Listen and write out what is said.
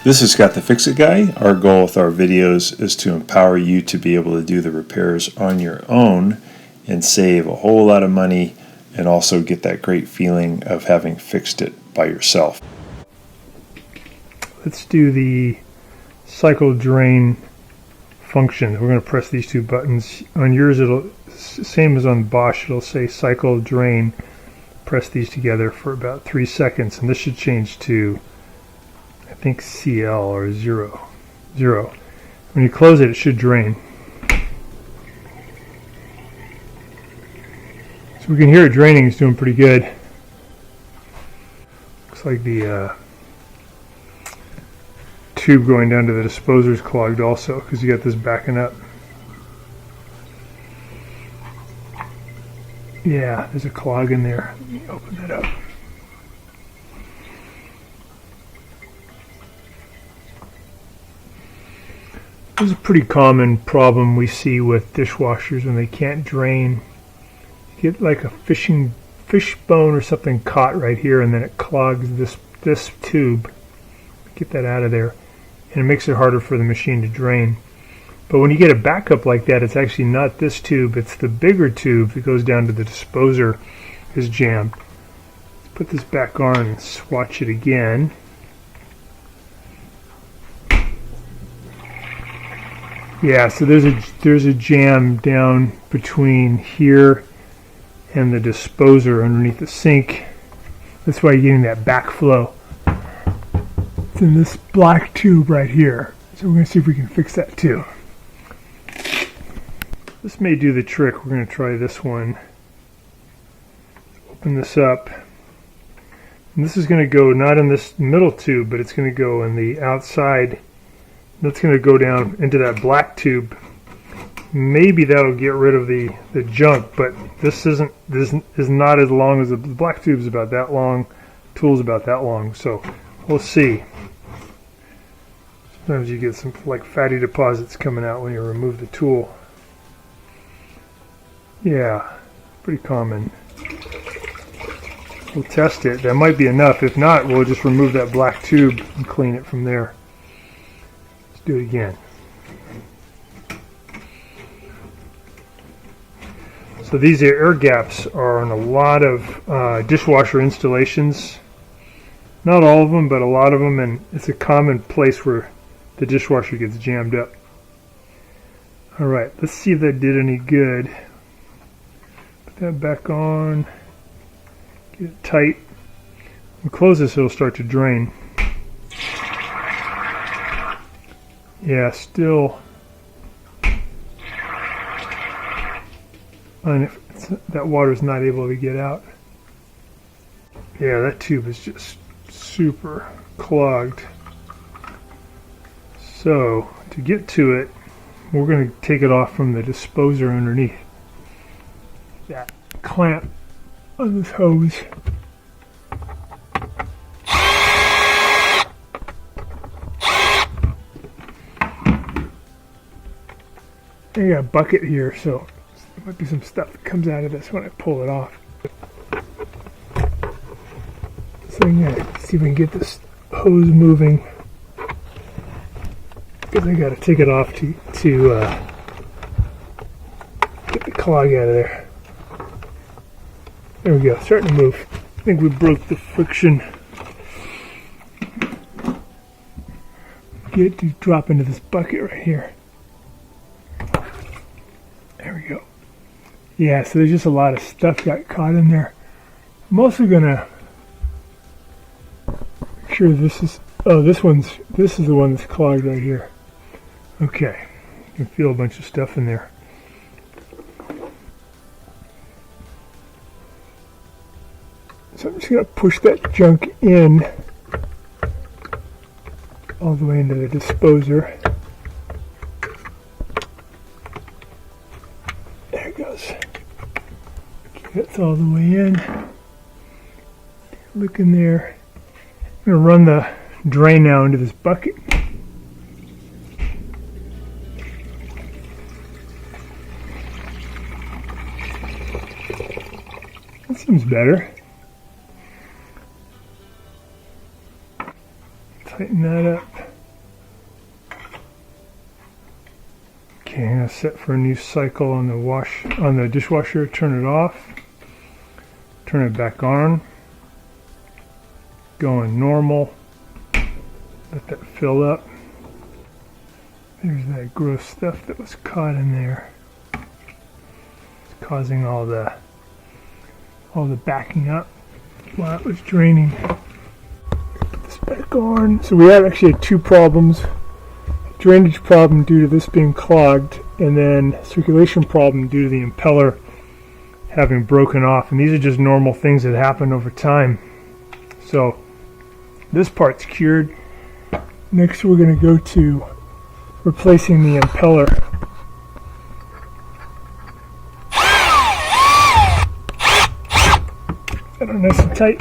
This is Scott the Fix-It Guy. Our goal with our videos is to empower you to be able to do the repairs on your own and save a whole lot of money and also get that great feeling of having fixed it by yourself. Let's do the cycle drain function. We're going to press these two buttons. On yours, it'll same as on Bosch, it'll say cycle drain. Press these together for about 3 seconds, and this should change to, I think, CL or 0. When you close it, it should drain. So we can hear it draining. It's doing pretty good. Looks like the tube going down to the disposer is clogged also, because you got this backing up. Yeah, there's a clog in there. Let me open that up. This is a pretty common problem we see with dishwashers when they can't drain. You get like a fish bone or something caught right here, and then it clogs this tube. Get that out of there, and it makes it harder for the machine to drain. But when you get a backup like that, it's actually not this tube, it's the bigger tube that goes down to the disposer is jammed. Let's put this back on and swatch it again. Yeah, so there's a jam down between here and the disposer underneath the sink. That's why you're getting that backflow. It's in this black tube right here. So we're going to see if we can fix that too. This may do the trick. We're going to try this one. Open this up. And this is going to go not in this middle tube, but it's going to go in the outside. That's going to go down into that black tube. Maybe that'll get rid of the junk, but this is not as long as the black tube's about that long. Tool's about that long, so we'll see. Sometimes you get some like fatty deposits coming out when you remove the tool. Yeah, pretty common. We'll test it. That might be enough. If not, we'll just remove that black tube and clean it from there. Let's do it again. So these air gaps are on a lot of dishwasher installations. Not all of them, but a lot of them, and it's a common place where the dishwasher gets jammed up. Alright, let's see if that did any good. That back on, get it tight, and close this, it'll start to drain. Yeah, still, and if that water's not able to get out. Yeah, that tube is just super clogged. So, to get to it, we're going to take it off from the disposer underneath. That clamp on this hose. I got a bucket here, so there might be some stuff that comes out of this when I pull it off. So yeah, see if we can get this hose moving. Because I got to take it off to get the clog out of there. There we go, starting to move. I think we broke the friction. Get it to drop into this bucket right here. There we go. Yeah, so there's just a lot of stuff got caught in there. I'm also gonna make sure this is, this is the one that's clogged right here. Okay, you can feel a bunch of stuff in there. So I'm just going to push that junk in all the way into the disposer. There it goes. That's all the way in. Look in there. I'm going to run the drain now into this bucket. That seems better. Tighten that up. Okay, I'm gonna set for a new cycle on the dishwasher. Turn it off. Turn it back on. Going normal. Let that fill up. There's that gross stuff that was caught in there. It's causing all the backing up while it was draining. Put this back on. So we have actually had two problems. Drainage problem due to this being clogged, and then circulation problem due to the impeller having broken off. And these are just normal things that happen over time. So this part's cured. Next we're going to go to replacing the impeller. That are nice and tight.